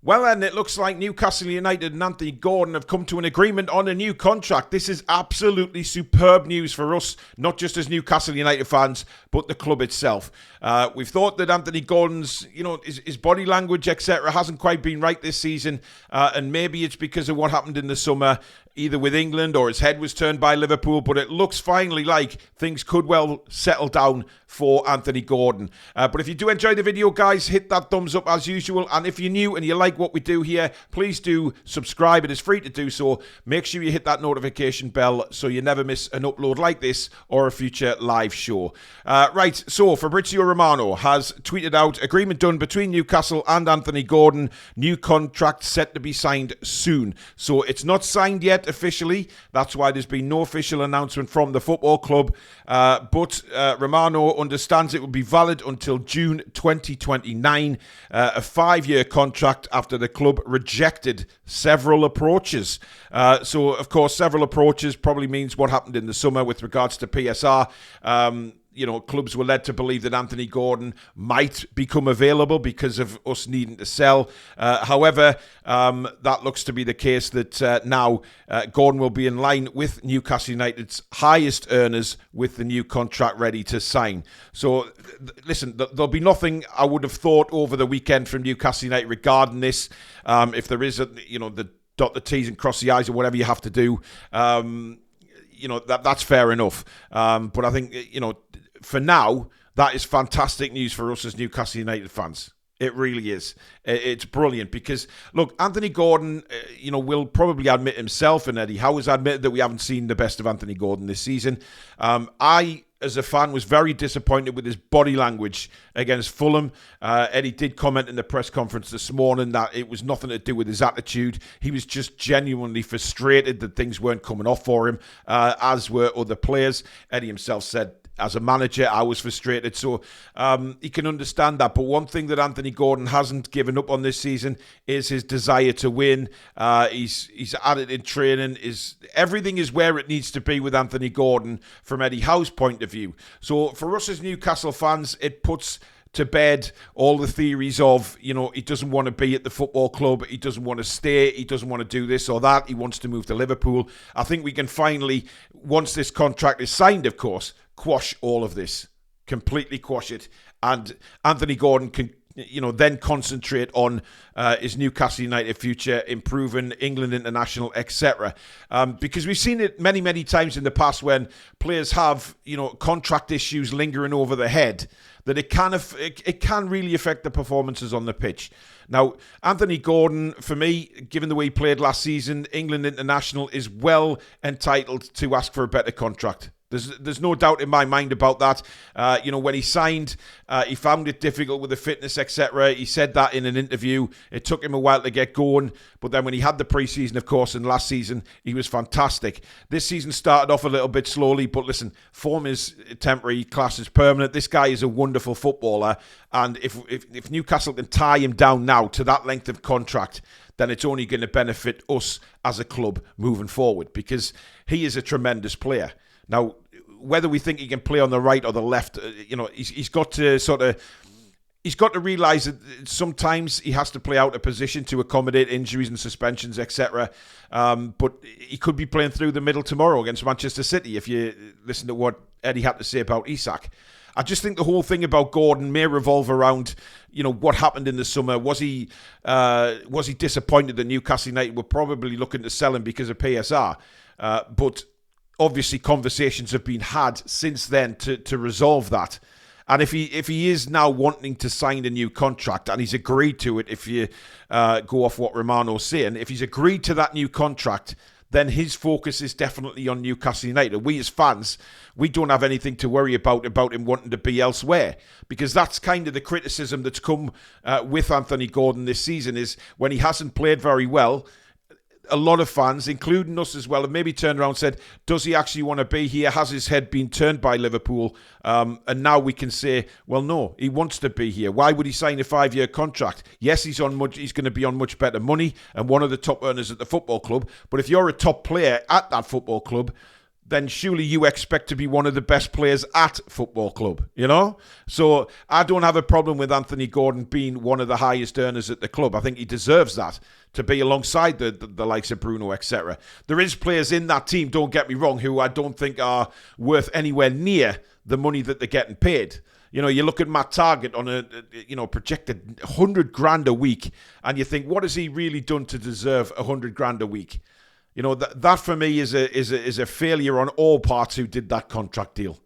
Well, then, it looks like Newcastle United and Anthony Gordon have come to an agreement on a new contract. This is absolutely superb news for us, not just as Newcastle United fans, but the club itself. We've thought that Anthony Gordon's, his body language, etc., hasn't quite been right this season, and maybe it's because of what happened in the summer, either with England or his head was turned by Liverpool, but it looks finally like things could well settle down for Anthony Gordon. But if you do enjoy the video, guys, hit that thumbs up as usual, and if you're new and you like what we do here, please do subscribe. It is free to do so. Make sure you hit that notification bell so you never miss an upload like this or a future live show. Right, so Fabrizio Romano has tweeted out, agreement done between Newcastle and Anthony Gordon, new contract set to be signed soon. So it's not signed yet officially, that's why there's been no official announcement from the football club, but Romano understands it will be valid until June 2029, a 5-year contract after the club rejected several approaches. So of course several approaches probably means what happened in the summer with regards to PSR. Clubs were led to believe that Anthony Gordon might become available because of us needing to sell. However, that looks to be the case that now Gordon will be in line with Newcastle United's highest earners with the new contract ready to sign. So, listen, there'll be nothing I would have thought over the weekend from Newcastle United regarding this. If there is, the dot the T's and cross the I's or whatever you have to do, that's fair enough. But I think, for now, that is fantastic news for us as Newcastle United fans. It really is. It's brilliant because, look, Anthony Gordon, will probably admit himself, and Eddie Howe has admitted that we haven't seen the best of Anthony Gordon this season. I, as a fan, was very disappointed with his body language against Fulham. Eddie did comment in the press conference this morning that it was nothing to do with his attitude. He was just genuinely frustrated that things weren't coming off for him, as were other players. Eddie himself said, as a manager, I was frustrated, so he can understand that. But one thing that Anthony Gordon hasn't given up on this season is his desire to win. He's at it in training. Everything is where it needs to be with Anthony Gordon from Eddie Howe's point of view. So for us as Newcastle fans, it puts to bed all the theories of, he doesn't want to be at the football club, he doesn't want to stay, he doesn't want to do this or that, he wants to move to Liverpool. I think we can finally, once this contract is signed, of course, quash all of this, completely quash it, and Anthony Gordon can then concentrate on his Newcastle United future, improving England international, etc. Because we've seen it many, many times in the past when players have, contract issues lingering over their head, that it can really affect the performances on the pitch. Now, Anthony Gordon, for me, given the way he played last season, England international, is well entitled to ask for a better contract. There's no doubt in my mind about that. When he signed, he found it difficult with the fitness, etc. He said that in an interview. It took him a while to get going. But then when he had the pre-season, of course, and last season, he was fantastic. This season started off a little bit slowly. But listen, form is temporary, class is permanent. This guy is a wonderful footballer. And if Newcastle can tie him down now to that length of contract, then it's only going to benefit us as a club moving forward. Because he is a tremendous player. Now, whether we think he can play on the right or the left, he's got to realise that sometimes he has to play out of position to accommodate injuries and suspensions, etc. But he could be playing through the middle tomorrow against Manchester City, if you listen to what Eddie had to say about Isak. I just think the whole thing about Gordon may revolve around, what happened in the summer. Was he disappointed that Newcastle United were probably looking to sell him because of PSR? But obviously, conversations have been had since then to resolve that. And if he is now wanting to sign a new contract, and he's agreed to it, if you go off what Romano's saying, if he's agreed to that new contract, then his focus is definitely on Newcastle United. We as fans, we don't have anything to worry about him wanting to be elsewhere, because that's kind of the criticism that's come with Anthony Gordon this season, is when he hasn't played very well, a lot of fans, including us as well, have maybe turned around and said, does he actually want to be here? Has his head been turned by Liverpool? And now we can say, well, no, he wants to be here. Why would he sign a 5-year contract? Yes, he's going to be on much better money and one of the top earners at the football club. But if you're a top player at that football club, then surely you expect to be one of the best players at football club, you know? So I don't have a problem with Anthony Gordon being one of the highest earners at the club. I think he deserves that, to be alongside the likes of Bruno, etc. There is players in that team, don't get me wrong, who I don't think are worth anywhere near the money that they're getting paid. You know, you look at Matt Targett on a projected 100 grand a week, and you think, what has he really done to deserve 100 grand a week? You know, that for me is a failure on all parts who did that contract deal.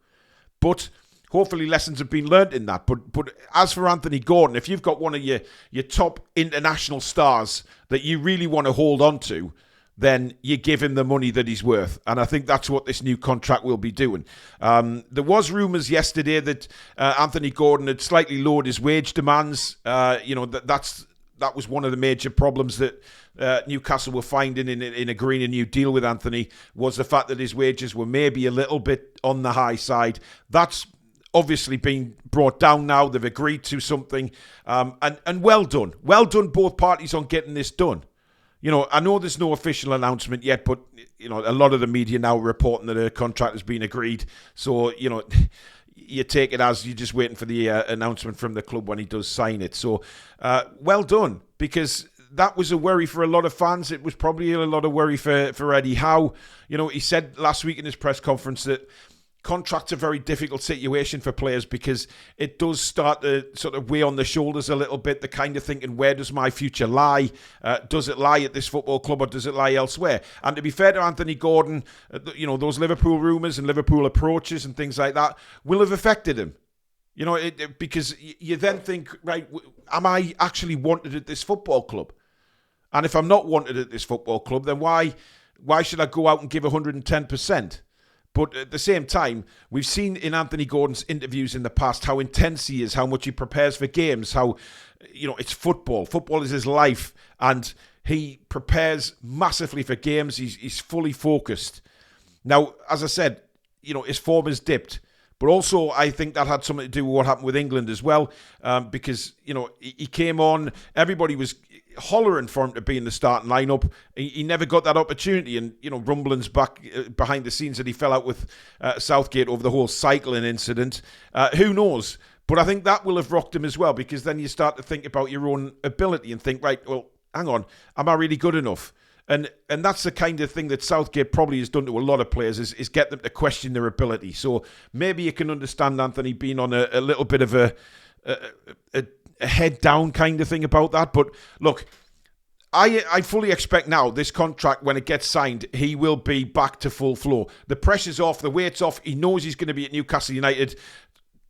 But hopefully lessons have been learned in that. But as for Anthony Gordon, if you've got one of your top international stars that you really want to hold on to, then you give him the money that he's worth. And I think that's what this new contract will be doing. There was rumours yesterday that Anthony Gordon had slightly lowered his wage demands. That was one of the major problems that Newcastle were finding in agreeing a new deal with Anthony, was the fact that his wages were maybe a little bit on the high side. That's obviously been brought down now. They've agreed to something. And well done. Well done, both parties, on getting this done. You know, I know there's no official announcement yet, but, you know, a lot of the media now are reporting that a contract has been agreed. So, you know, you take it as you're just waiting for the announcement from the club when he does sign it. So, well done, because that was a worry for a lot of fans. It was probably a lot of worry for Eddie Howe. You know, he said last week in his press conference that contract's a very difficult situation for players, because it does start to sort of weigh on the shoulders a little bit, the kind of thinking, where does my future lie? Does it lie at this football club, or does it lie elsewhere? And to be fair to Anthony Gordon, you know, those Liverpool rumours and Liverpool approaches and things like that will have affected him. You know, because you then think, right, am I actually wanted at this football club? And if I'm not wanted at this football club, then why should I go out and give 110%? But at the same time, we've seen in Anthony Gordon's interviews in the past how intense he is, how much he prepares for games, how, you know, it's football. Football is his life, and he prepares massively for games. He's fully focused. Now, as I said, you know, his form has dipped. But also, I think that had something to do with what happened with England as well, because, you know, he came on, everybody was hollering for him to be in the starting lineup. He never got that opportunity, and, you know, rumblings back behind the scenes that he fell out with Southgate over the whole cycling incident. Who knows? But I think that will have rocked him as well, because then you start to think about your own ability and think, right, well, hang on, am I really good enough? And that's the kind of thing that Southgate probably has done to a lot of players, is get them to question their ability. So maybe you can understand Anthony being on a little bit of a head down kind of thing about that. But look, I fully expect now this contract, when it gets signed, he will be back to full flow. The pressure's off, the weight's off. He knows he's going to be at Newcastle United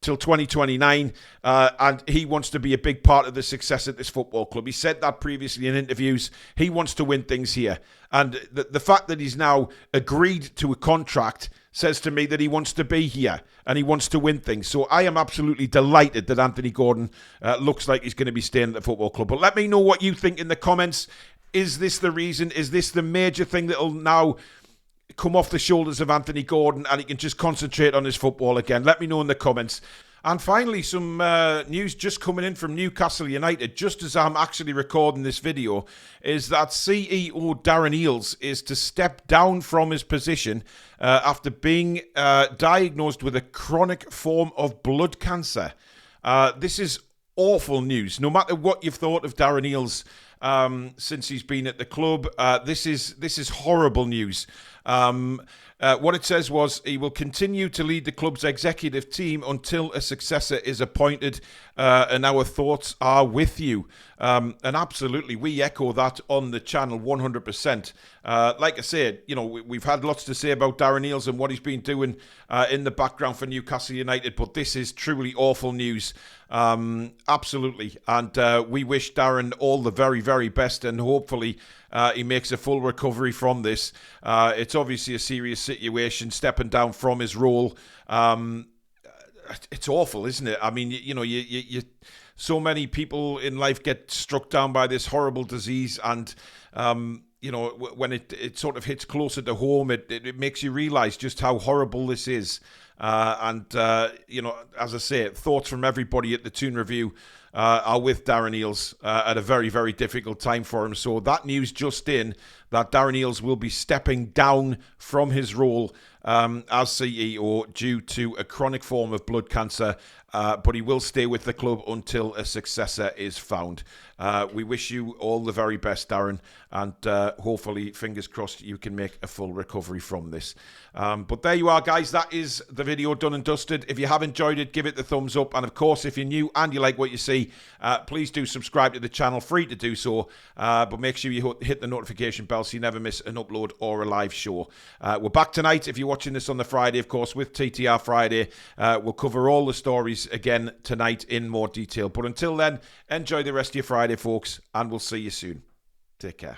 till 2029, and he wants to be a big part of the success at this football club. He said that previously in interviews. He wants to win things here. And the fact that he's now agreed to a contract says to me that he wants to be here and he wants to win things. So I am absolutely delighted that Anthony Gordon looks like he's going to be staying at the football club. But let me know what you think in the comments. Is this the reason? Is this the major thing that will now come off the shoulders of Anthony Gordon and he can just concentrate on his football again? Let me know in the comments. And finally, some news just coming in from Newcastle United, just as I'm actually recording this video, is that CEO Darren Eales is to step down from his position after being diagnosed with a chronic form of blood cancer. This is awful news. No matter what you've thought of Darren Eales since he's been at the club, this is horrible news. What it says was, he will continue to lead the club's executive team until a successor is appointed, and our thoughts are with you. And absolutely, we echo that on the channel 100%. Like I said, you know, we've had lots to say about Darren Eales and what he's been doing in the background for Newcastle United, but this is truly awful news. Absolutely. And we wish Darren all the very, very best, and hopefully he makes a full recovery from this. It's obviously a serious situation, stepping down from his role. It's awful, isn't it? I mean, you know, you so many people in life get struck down by this horrible disease, and you know, when it sort of hits closer to home, it makes you realise just how horrible this is. And you know, as I say, thoughts from everybody at the Toon Review are with Darren Eales at a very, very difficult time for him. So that news just in, that Darren Eales will be stepping down from his role as CEO due to a chronic form of blood cancer, but he will stay with the club until a successor is found. We wish you all the very best, Darren, and hopefully, fingers crossed, you can make a full recovery from this. But there you are, guys. That is the video done and dusted. If you have enjoyed it, give it the thumbs up. And of course, if you're new and you like what you see, please do subscribe to the channel. Free to do so. But make sure you hit the notification bell so you never miss an upload or a live show. We're back tonight. If you're watching this on the Friday, of course, with TTR Friday, we'll cover all the stories again tonight in more detail. But until then, enjoy the rest of your Friday, folks, and we'll see you soon. Take care.